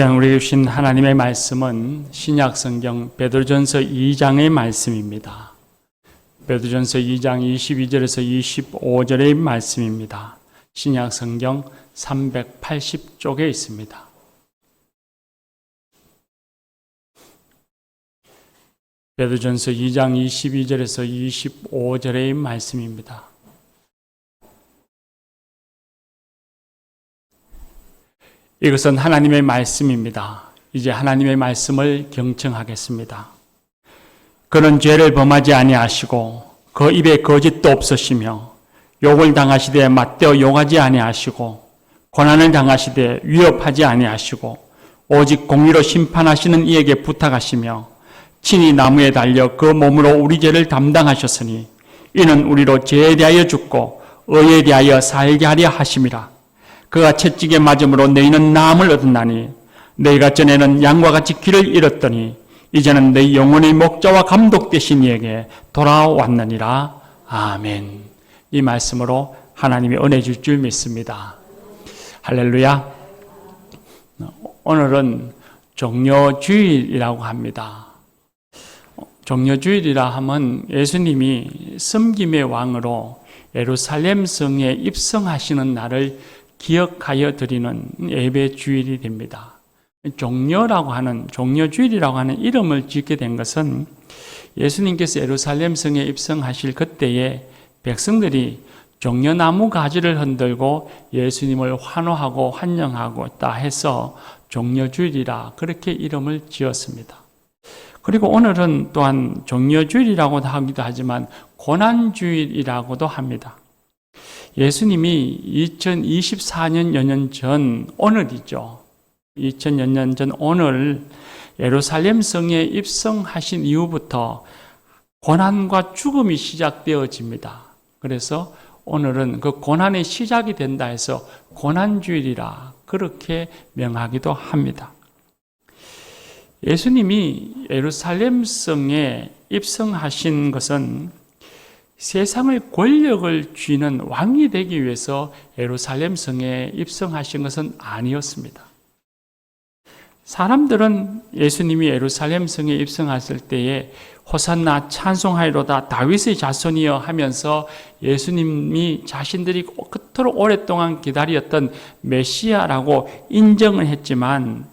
우리 주신 하나님의 말씀은 신약성경 베드로전서 2장의 말씀입니다. 베드로전서 2장 22절에서 25절의 말씀입니다. 신약성경 380쪽에 있습니다. 베드로전서 2장 22절에서 25절의 말씀입니다. 이것은 하나님의 말씀입니다. 이제 하나님의 말씀을 경청하겠습니다. 그는 죄를 범하지 아니하시고 그 입에 거짓도 없으시며 욕을 당하시되 맞대어 욕하지 아니하시고 고난을 당하시되 위협하지 아니하시고 오직 공의로 심판하시는 이에게 부탁하시며 친히 나무에 달려 그 몸으로 우리 죄를 담당하셨으니 이는 우리로 죄에 대하여 죽고 의에 대하여 살게 하려 하심이라. 그가 채찍에 맞음으로 너희는 나음을 얻었나니 너희가 전에는 양과 같이 길을 잃었더니 이제는 너희 영혼의 목자와 감독 되신 이에게 돌아왔느니라. 아멘. 이 말씀으로 하나님이 은혜 줄 줄 믿습니다. 할렐루야. 오늘은 종려주일이라고 합니다. 종려주일이라 하면 예수님이 섬김의 왕으로 예루살렘 성에 입성하시는 날을 기억하여 드리는 예배 주일이 됩니다. 종려주일이라고 하는 이름을 짓게 된 것은 예수님께서 예루살렘 성에 입성하실 그때에 백성들이 종려나무 가지를 흔들고 예수님을 환호하고 환영하고 있다 해서 종려주일이라 그렇게 이름을 지었습니다. 그리고 오늘은 또한 종려주일이라고도 하기도 하지만 고난주일이라고도 합니다. 예수님이 2024년여 년 전 오늘이죠. 2000년 전 오늘 예루살렘 성에 입성하신 이후부터 고난과 죽음이 시작되어집니다. 그래서 오늘은 그 고난의 시작이 된다 해서 고난주일이라 그렇게 명하기도 합니다. 예수님이 예루살렘 성에 입성하신 것은 세상의 권력을 쥐는 왕이 되기 위해서 예루살렘 성에 입성하신 것은 아니었습니다. 사람들은 예수님이 예루살렘 성에 입성하실 때에 호산나 찬송하리로다 다윗의 자손이여 하면서 예수님이 자신들이 그토록 오랫동안 기다렸던 메시아라고 인정을 했지만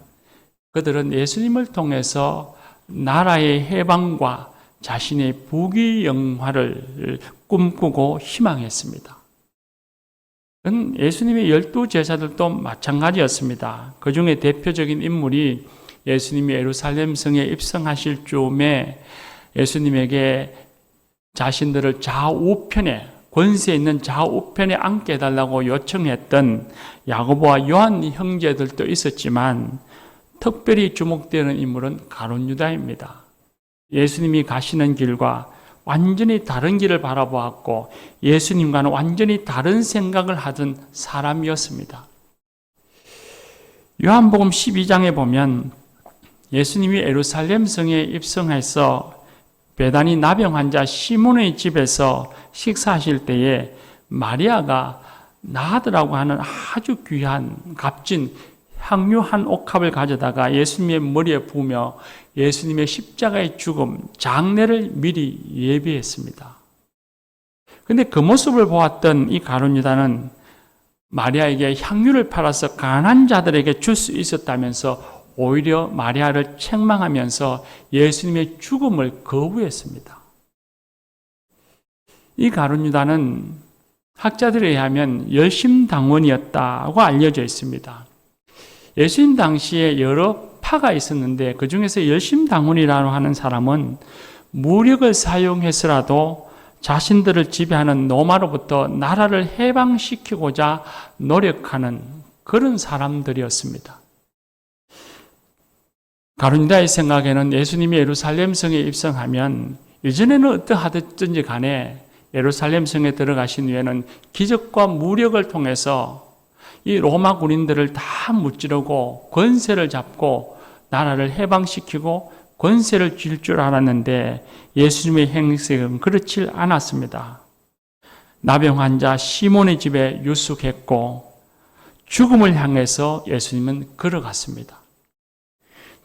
그들은 예수님을 통해서 나라의 해방과 자신의 부귀영화를 꿈꾸고 희망했습니다. 예수님의 12제자들도 마찬가지였습니다. 그 중에 대표적인 인물이 예수님이 예루살렘 성에 입성하실 즈음에 예수님에게 자신들을 좌우편에 권세 있는 좌우편에 앉게 해달라고 요청했던 야고보와 요한 형제들도 있었지만 특별히 주목되는 인물은 가룟 유다입니다. 예수님이 가시는 길과 완전히 다른 길을 바라보았고 예수님과는 완전히 다른 생각을 하던 사람이었습니다. 요한복음 12장에 보면 예수님이 예루살렘 성에 입성해서 베다니 나병 환자 시몬의 집에서 식사하실 때에 마리아가 나드라고 하는 아주 귀한 값진 향유 한 옥합을 가져다가 예수님의 머리에 부으며 예수님의 십자가의 죽음, 장례를 미리 예비했습니다. 그런데 그 모습을 보았던 이 가룟 유다는 마리아에게 향유를 팔아서 가난한 자들에게 줄 수 있었다면서 오히려 마리아를 책망하면서 예수님의 죽음을 거부했습니다. 이 가룟 유다는 학자들에 의하면 열심당원이었다고 알려져 있습니다. 예수님 당시에 여러 파가 있었는데 그 중에서 열심당원이라고 하는 사람은 무력을 사용해서라도 자신들을 지배하는 로마로부터 나라를 해방시키고자 노력하는 그런 사람들이었습니다. 가룟 유다의 생각에는 예수님이 예루살렘 성에 입성하면 이전에는 어떠하든지 간에 예루살렘 성에 들어가신 후에는 기적과 무력을 통해서 이 로마 군인들을 다 무찌르고 권세를 잡고 나라를 해방시키고 권세를 쥘 줄 알았는데 예수님의 행색은 그렇지 않았습니다. 나병 환자 시몬의 집에 유숙했고 죽음을 향해서 예수님은 걸어갔습니다.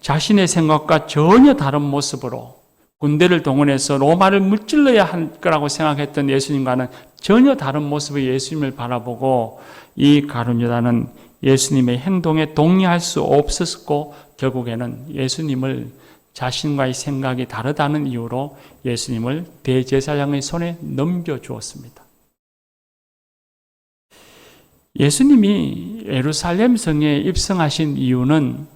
자신의 생각과 전혀 다른 모습으로 군대를 동원해서 로마를 무찔러야 할 거라고 생각했던 예수님과는 전혀 다른 모습의 예수님을 바라보고 이 가룟 유다는 예수님의 행동에 동의할 수 없었고 결국에는 예수님을 자신과의 생각이 다르다는 이유로 예수님을 대제사장의 손에 넘겨주었습니다. 예수님이 예루살렘 성에 입성하신 이유는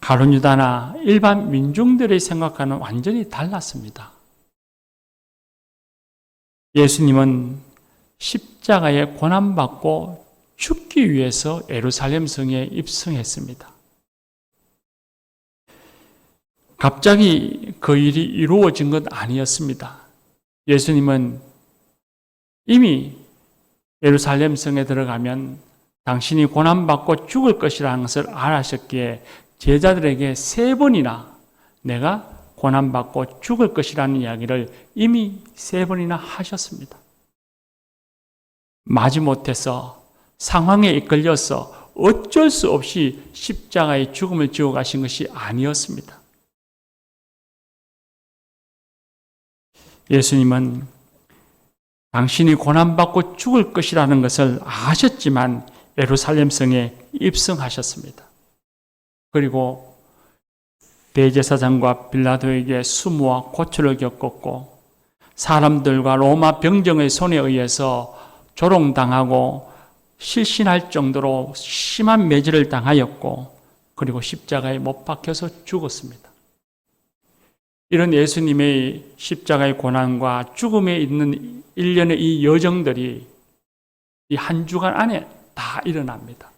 가룟 유다나 일반 민중들의 생각과는 완전히 달랐습니다. 예수님은 십자가에 고난받고 죽기 위해서 예루살렘 성에 입성했습니다. 갑자기 그 일이 이루어진 것 아니었습니다. 예수님은 이미 예루살렘 성에 들어가면 당신이 고난받고 죽을 것이라는 것을 알았었기에 제자들에게 3번이나 내가 고난받고 죽을 것이라는 이야기를 이미 3번이나 하셨습니다. 마지못해서 상황에 이끌려서 어쩔 수 없이 십자가의 죽음을 지고 가신 것이 아니었습니다. 예수님은 당신이 고난받고 죽을 것이라는 것을 아셨지만 예루살렘 성에 입성하셨습니다. 그리고 대제사장과 빌라도에게 수모와 고초를 겪었고 사람들과 로마 병정의 손에 의해서 조롱당하고 실신할 정도로 심한 매질을 당하였고 그리고 십자가에 못 박혀서 죽었습니다. 이런 예수님의 십자가의 고난과 죽음에 있는 일련의 이 여정들이 이 한 주간 안에 다 일어납니다.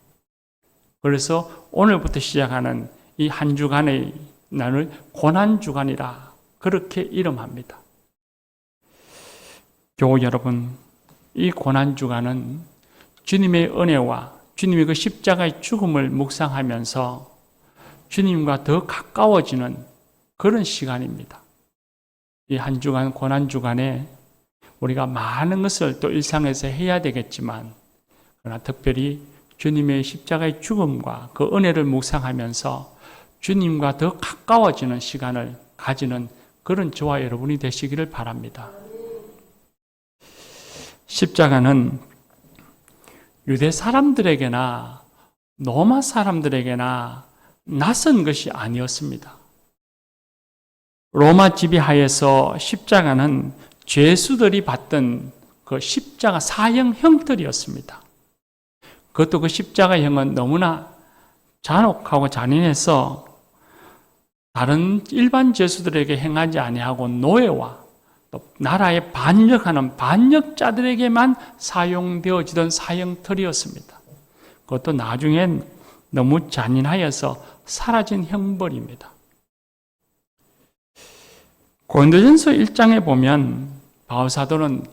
그래서 오늘부터 시작하는 이 한 주간의 날을 고난주간이라 그렇게 이름합니다. 교우 여러분, 이 고난주간은 주님의 은혜와 주님의 그 십자가의 죽음을 묵상하면서 주님과 더 가까워지는 그런 시간입니다. 이 한 주간 고난주간에 우리가 많은 것을 또 일상에서 해야 되겠지만 그러나 특별히 주님의 십자가의 죽음과 그 은혜를 묵상하면서 주님과 더 가까워지는 시간을 가지는 그런 저와 여러분이 되시기를 바랍니다. 십자가는 유대 사람들에게나 로마 사람들에게나 낯선 것이 아니었습니다. 로마 지배하에서 십자가는 죄수들이 받던 그 십자가 사형 형들이었습니다. 그것도 그 십자가형은 너무나 잔혹하고 잔인해서 다른 일반 죄수들에게 행하지 아니하고 노예와 또 나라에 반역하는 반역자들에게만 사용되어지던 사형틀이었습니다. 그것도 나중엔 너무 잔인하여서 사라진 형벌입니다. 고린도전서 1장에 보면 바울사도는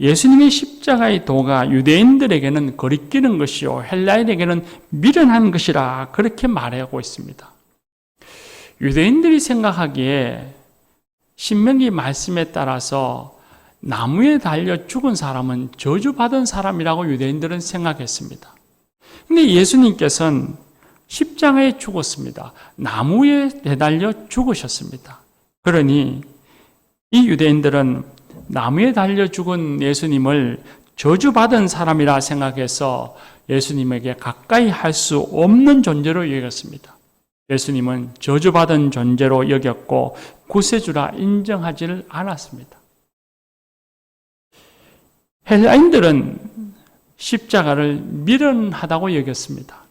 예수님의 십자가의 도가 유대인들에게는 거리끼는 것이요 헬라인에게는 미련한 것이라 그렇게 말하고 있습니다. 유대인들이 생각하기에 신명기 말씀에 따라서 나무에 달려 죽은 사람은 저주받은 사람이라고 유대인들은 생각했습니다. 그런데 예수님께서는 십자가에 죽었습니다. 나무에 매달려 죽으셨습니다. 그러니 이 유대인들은 나무에 달려 죽은 예수님을 저주받은 사람이라 생각해서 예수님에게 가까이 할 수 없는 존재로 여겼습니다. 예수님은 저주받은 존재로 여겼고 구세주라 인정하지를 않았습니다. 헬라인들은 십자가를 미련하다고 여겼습니다.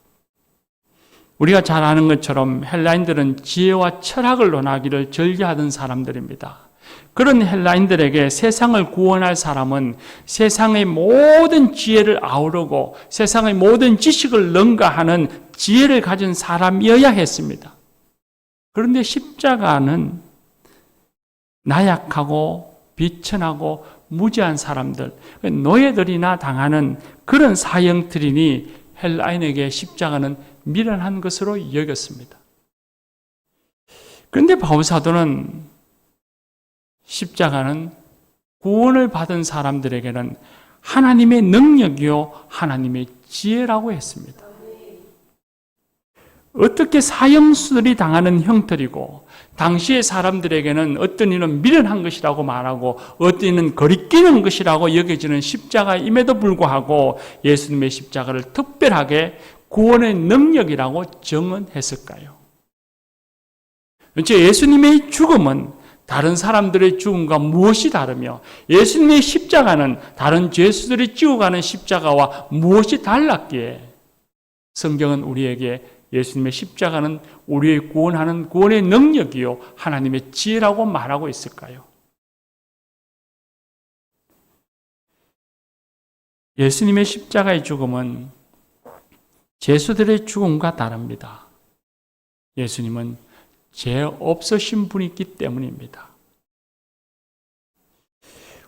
우리가 잘 아는 것처럼 헬라인들은 지혜와 철학을 논하기를 즐겨하던 사람들입니다. 그런 헬라인들에게 세상을 구원할 사람은 세상의 모든 지혜를 아우르고 세상의 모든 지식을 능가하는 지혜를 가진 사람이어야 했습니다. 그런데 십자가는 나약하고 비천하고 무지한 사람들, 노예들이나 당하는 그런 사형틀이니 헬라인에게 십자가는 미련한 것으로 여겼습니다. 그런데 바울사도는 십자가는 구원을 받은 사람들에게는 하나님의 능력이요 하나님의 지혜라고 했습니다. 어떻게 사형수들이 당하는 형틀이고, 당시의 사람들에게는 어떤 이는 미련한 것이라고 말하고 어떤 이는 거리끼는 것이라고 여겨지는 십자가임에도 불구하고 예수님의 십자가를 특별하게 구원의 능력이라고 정언했을까요? 예수님의 죽음은 다른 사람들의 죽음과 무엇이 다르며 예수님의 십자가는 다른 죄수들이 지어가는 십자가와 무엇이 달랐기에 성경은 우리에게 예수님의 십자가는 우리의 구원하는 구원의 능력이요 하나님의 지혜라고 말하고 있을까요? 예수님의 십자가의 죽음은 죄수들의 죽음과 다릅니다. 예수님은 죄 없으신 분이기 때문입니다.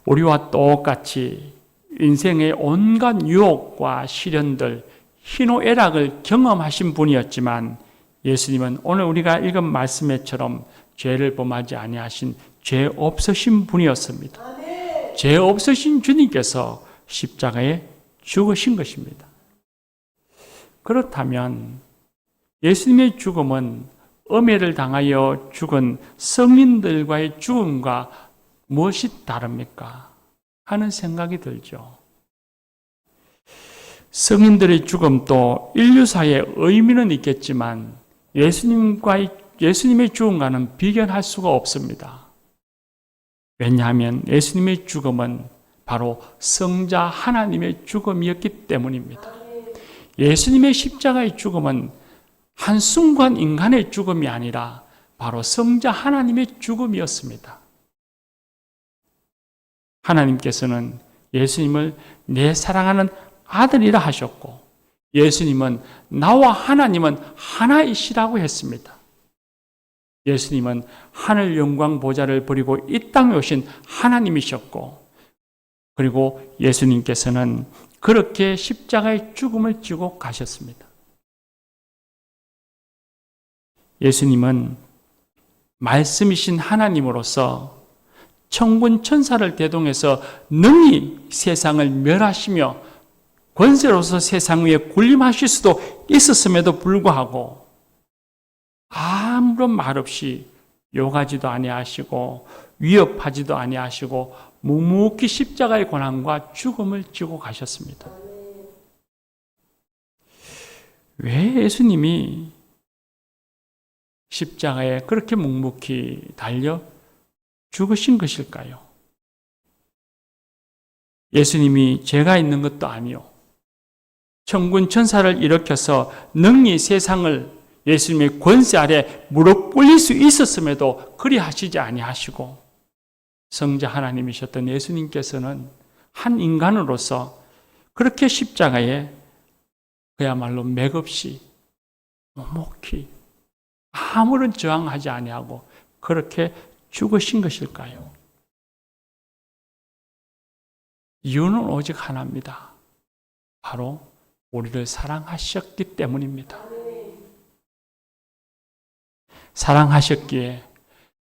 우리와 똑같이 인생의 온갖 유혹과 시련들, 희노애락을 경험하신 분이었지만 예수님은 오늘 우리가 읽은 말씀에처럼 죄를 범하지 아니하신 죄 없으신 분이었습니다. 죄 없으신 주님께서 십자가에 죽으신 것입니다. 그렇다면 예수님의 죽음은 엄해를 당하여 죽은 성인들과의 죽음과 무엇이 다릅니까? 하는 생각이 들죠. 성인들의 죽음도 인류사의 의미는 있겠지만 예수님의 죽음과는 비견할 수가 없습니다. 왜냐하면 예수님의 죽음은 바로 성자 하나님의 죽음이었기 때문입니다. 예수님의 십자가의 죽음은 한순간 인간의 죽음이 아니라 바로 성자 하나님의 죽음이었습니다. 하나님께서는 예수님을 내 사랑하는 아들이라 하셨고 예수님은 나와 하나님은 하나이시라고 했습니다. 예수님은 하늘 영광 보좌를 버리고 이 땅에 오신 하나님이셨고 그리고 예수님께서는 그렇게 십자가의 죽음을 지고 가셨습니다. 예수님은 말씀이신 하나님으로서 천군 천사를 대동해서 능히 세상을 멸하시며 권세로서 세상 위에 군림하실 수도 있었음에도 불구하고 아무런 말 없이 욕하지도 아니하시고 위협하지도 아니하시고 묵묵히 십자가의 고난과 죽음을 지고 가셨습니다. 왜 예수님이 십자가에 그렇게 묵묵히 달려 죽으신 것일까요? 예수님이 죄가 있는 것도 아니요 천군 천사를 일으켜서 능히 세상을 예수님의 권세 아래 무릎 꿇릴 수 있었음에도 그리 하시지 아니하시고 성자 하나님이셨던 예수님께서는 한 인간으로서 그렇게 십자가에 그야말로 맥없이 묵묵히 아무런 저항하지 아니하고 그렇게 죽으신 것일까요? 이유는 오직 하나입니다. 바로 우리를 사랑하셨기 때문입니다. 사랑하셨기에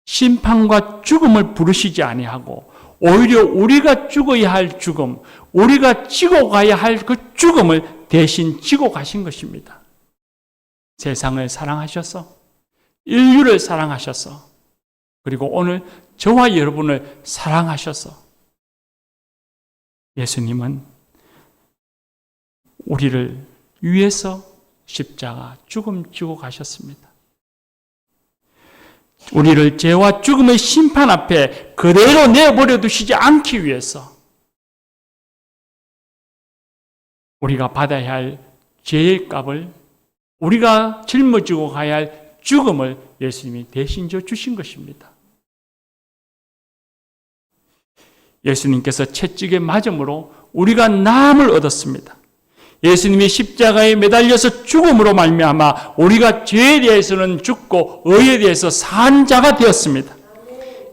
심판과 죽음을 부르시지 아니하고 오히려 우리가 죽어야 할 죽음, 우리가 지고 가야 할 그 죽음을 대신 지고 가신 것입니다. 세상을 사랑하셔서 인류를 사랑하셔서 그리고 오늘 저와 여러분을 사랑하셔서 예수님은 우리를 위해서 십자가 죽음 지고 가셨습니다. 우리를 죄와 죽음의 심판 앞에 그대로 내버려 두시지 않기 위해서 우리가 받아야 할 죄의 값을 우리가 짊어지고 가야 할 죽음을 예수님이 대신 져 주신 것입니다. 예수님께서 채찍에 맞음으로 우리가 나음을 얻었습니다. 예수님이 십자가에 매달려서 죽음으로 말미암아 우리가 죄에 대해서는 죽고 의에 대해서 산 자가 되었습니다.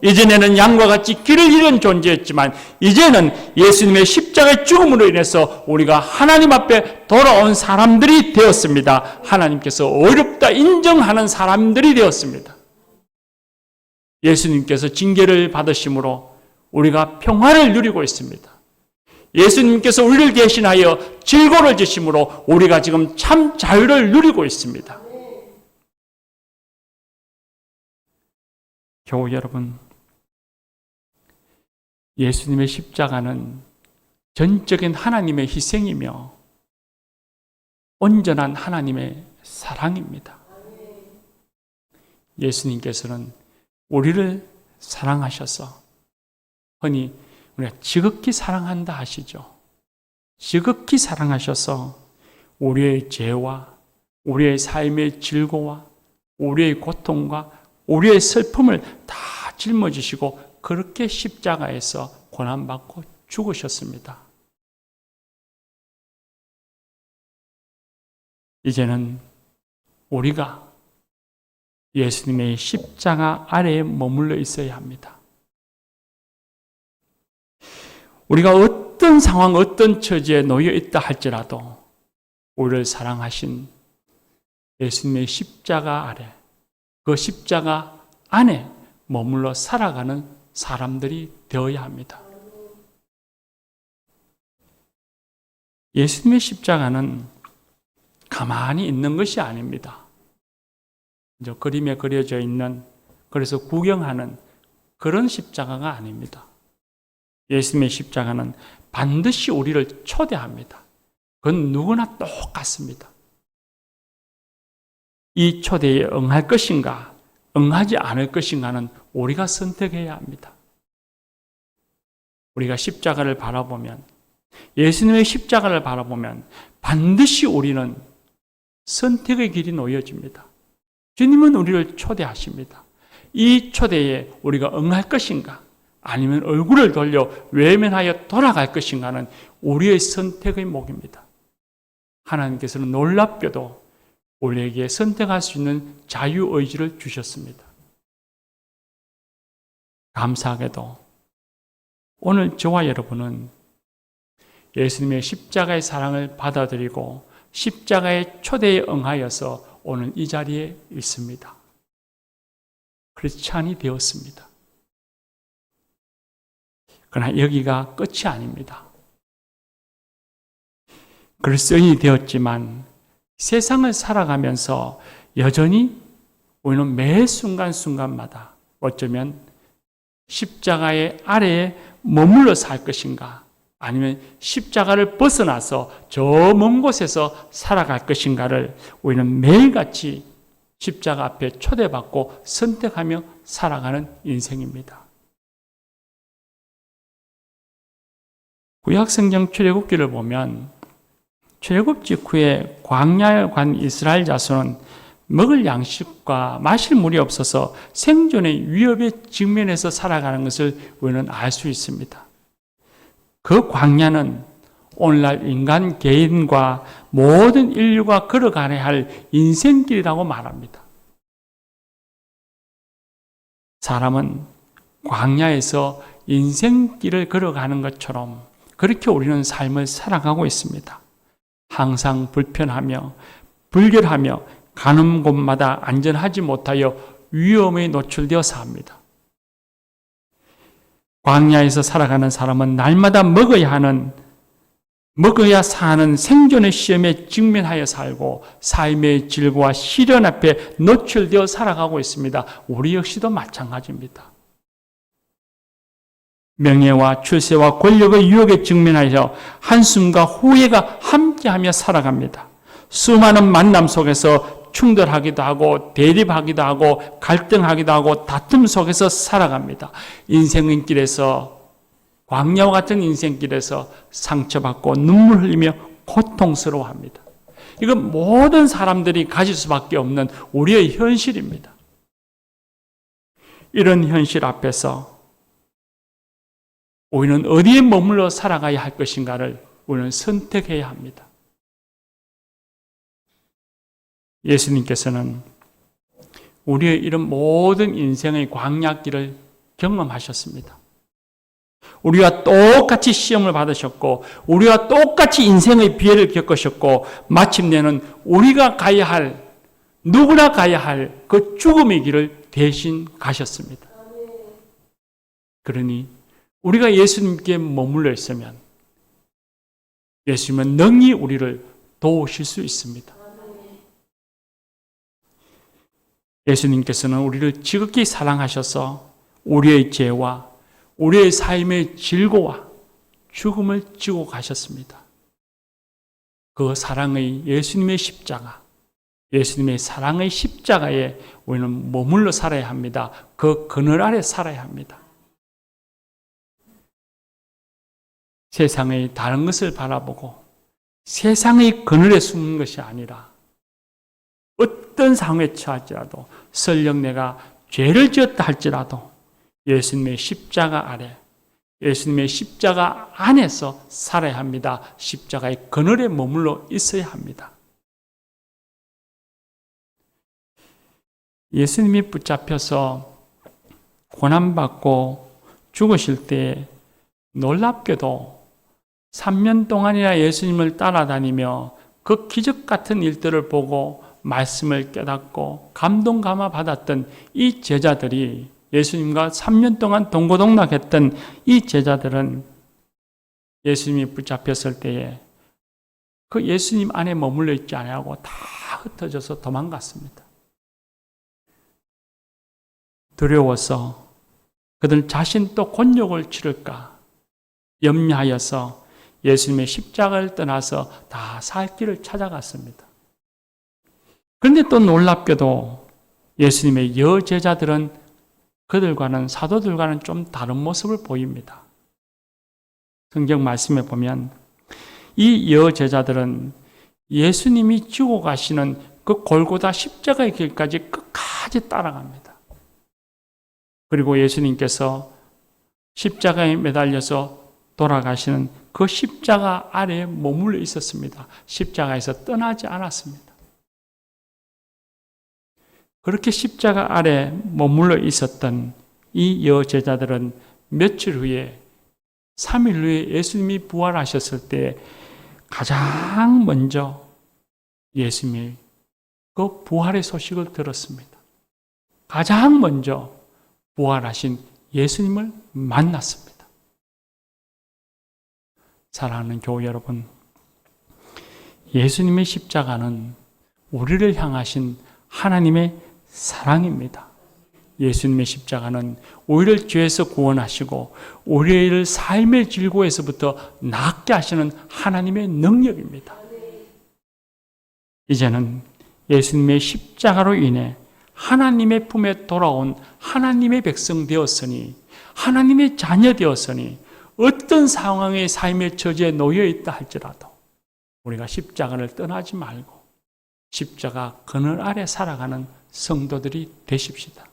이전에는 양과 같이 길을 잃은 존재였지만 이제는 예수님의 십자가의 죽음으로 인해서 우리가 하나님 앞에 돌아온 사람들이 되었습니다. 하나님께서 어렵다 인정하는 사람들이 되었습니다. 예수님께서 징계를 받으심으로 우리가 평화를 누리고 있습니다. 예수님께서 우리를 대신하여 질고를 지심으로 우리가 지금 참 자유를 누리고 있습니다. 교우 여러분, 예수님의 십자가는 전적인 하나님의 희생이며 온전한 하나님의 사랑입니다. 예수님께서는 우리를 사랑하셔서 흔히 우리가 지극히 사랑한다 하시죠. 지극히 사랑하셔서 우리의 죄와 우리의 삶의 질고와 우리의 고통과 우리의 슬픔을 다 짊어지시고 그렇게 십자가에서 고난받고 죽으셨습니다. 이제는 우리가 예수님의 십자가 아래에 머물러 있어야 합니다. 우리가 어떤 상황, 어떤 처지에 놓여 있다 할지라도 우리를 사랑하신 예수님의 십자가 아래, 그 십자가 안에 머물러 살아가는 사람들이 되어야 합니다. 예수님의 십자가는 가만히 있는 것이 아닙니다. 그림에 그려져 있는, 그래서 구경하는 그런 십자가가 아닙니다. 예수님의 십자가는 반드시 우리를 초대합니다. 그건 누구나 똑같습니다. 이 초대에 응할 것인가, 응하지 않을 것인가는 우리가 선택해야 합니다. 우리가 십자가를 바라보면, 예수님의 십자가를 바라보면 반드시 우리는 선택의 길이 놓여집니다. 주님은 우리를 초대하십니다. 이 초대에 우리가 응할 것인가, 아니면 얼굴을 돌려 외면하여 돌아갈 것인가는 우리의 선택의 몫입니다. 하나님께서는 놀랍게도 우리에게 선택할 수 있는 자유의지를 주셨습니다. 감사하게도 오늘 저와 여러분은 예수님의 십자가의 사랑을 받아들이고 십자가의 초대에 응하여서 오늘 이 자리에 있습니다. 크리스찬이 되었습니다. 그러나 여기가 끝이 아닙니다. 그리스도인이 되었지만 세상을 살아가면서 여전히 우리는 매 순간순간마다 어쩌면 십자가의 아래에 머물러 살 것인가, 아니면 십자가를 벗어나서 저 먼 곳에서 살아갈 것인가를 우리는 매일같이 십자가 앞에 초대받고 선택하며 살아가는 인생입니다. 구약성경 출애굽기를 보면 출애굽 직후에 광야에 간 이스라엘 자손은 먹을 양식과 마실 물이 없어서 생존의 위협에 직면해서 살아가는 것을 우리는 알 수 있습니다. 그 광야는 오늘날 인간 개인과 모든 인류가 걸어가야 할 인생길이라고 말합니다. 사람은 광야에서 인생길을 걸어가는 것처럼 그렇게 우리는 삶을 살아가고 있습니다. 항상 불편하며 불결하며 가는 곳마다 안전하지 못하여 위험에 노출되어 삽니다. 광야에서 살아가는 사람은 날마다 먹어야 사는 생존의 시험에 직면하여 살고 삶의 질고와 시련 앞에 노출되어 살아가고 있습니다. 우리 역시도 마찬가지입니다. 명예와 출세와 권력의 유혹에 직면하여 한숨과 후회가 함께하며 살아갑니다. 수많은 만남 속에서 충돌하기도 하고 대립하기도 하고 갈등하기도 하고 다툼 속에서 살아갑니다. 인생의 길에서, 광야와 같은 인생길에서 상처받고 눈물 흘리며 고통스러워합니다. 이건 모든 사람들이 가질 수밖에 없는 우리의 현실입니다. 이런 현실 앞에서 우리는 어디에 머물러 살아가야 할 것인가를 우리는 선택해야 합니다. 예수님께서는 우리의 이런 모든 인생의 광야길을 경험하셨습니다. 우리와 똑같이 시험을 받으셨고 우리와 똑같이 인생의 비애를 겪으셨고 마침내는 우리가 가야 할, 누구나 가야 할 그 죽음의 길을 대신 가셨습니다. 그러니 우리가 예수님께 머물러 있으면 예수님은 능히 우리를 도우실 수 있습니다. 예수님께서는 우리를 지극히 사랑하셔서 우리의 죄와 우리의 삶의 질고와 죽음을 지고 가셨습니다. 그 사랑의 예수님의 십자가, 예수님의 사랑의 십자가에 우리는 머물러 살아야 합니다. 그 그늘 아래 살아야 합니다. 세상의 다른 것을 바라보고 세상의 그늘에 숨는 것이 아니라 어떤 상황에 처할지라도 설령 내가 죄를 지었다 할지라도 예수님의 십자가 아래, 예수님의 십자가 안에서 살아야 합니다. 십자가의 그늘에 머물러 있어야 합니다. 예수님이 붙잡혀서 고난받고 죽으실 때 놀랍게도 3년 동안이나 예수님을 따라다니며 그 기적 같은 일들을 보고 말씀을 깨닫고 감동 감화 받았던 이 제자들이, 예수님과 3년 동안 동고동락했던 이 제자들은 예수님이 붙잡혔을 때에 그 예수님 안에 머물러 있지 않냐고 다 흩어져서 도망갔습니다. 두려워서 그들 자신도 곤욕을 치를까 염려하여서 예수님의 십자가를 떠나서 다 살 길을 찾아갔습니다. 그런데 또 놀랍게도 예수님의 여제자들은 그들과는, 사도들과는 좀 다른 모습을 보입니다. 성경 말씀에 보면 이 여제자들은 예수님이 지고 가시는 그 골고다 십자가의 길까지 끝까지 따라갑니다. 그리고 예수님께서 십자가에 매달려서 돌아가시는 그 십자가 아래에 머물러 있었습니다. 십자가에서 떠나지 않았습니다. 그렇게 십자가 아래 머물러 있었던 이 여제자들은 며칠 후에, 3일 후에 예수님이 부활하셨을 때 가장 먼저 예수님의 그 부활의 소식을 들었습니다. 가장 먼저 부활하신 예수님을 만났습니다. 사랑하는 교회 여러분, 예수님의 십자가는 우리를 향하신 하나님의 사랑입니다. 예수님의 십자가는 우리를 죄에서 구원하시고 우리를 삶의 질고에서부터 낫게 하시는 하나님의 능력입니다. 이제는 예수님의 십자가로 인해 하나님의 품에 돌아온 하나님의 백성 되었으니, 하나님의 자녀 되었으니, 어떤 상황의 삶의 처지에 놓여 있다 할지라도 우리가 십자가를 떠나지 말고 십자가 그늘 아래 살아가는 성도들이 되십시다.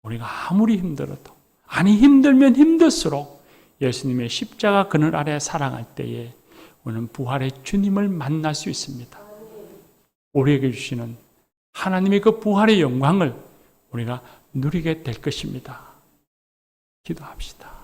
우리가 아무리 힘들어도, 아니 힘들면 힘들수록 예수님의 십자가 그늘 아래 살아갈 때에 우리는 부활의 주님을 만날 수 있습니다. 우리에게 주시는 하나님의 그 부활의 영광을 우리가 누리게 될 것입니다. 기도합시다.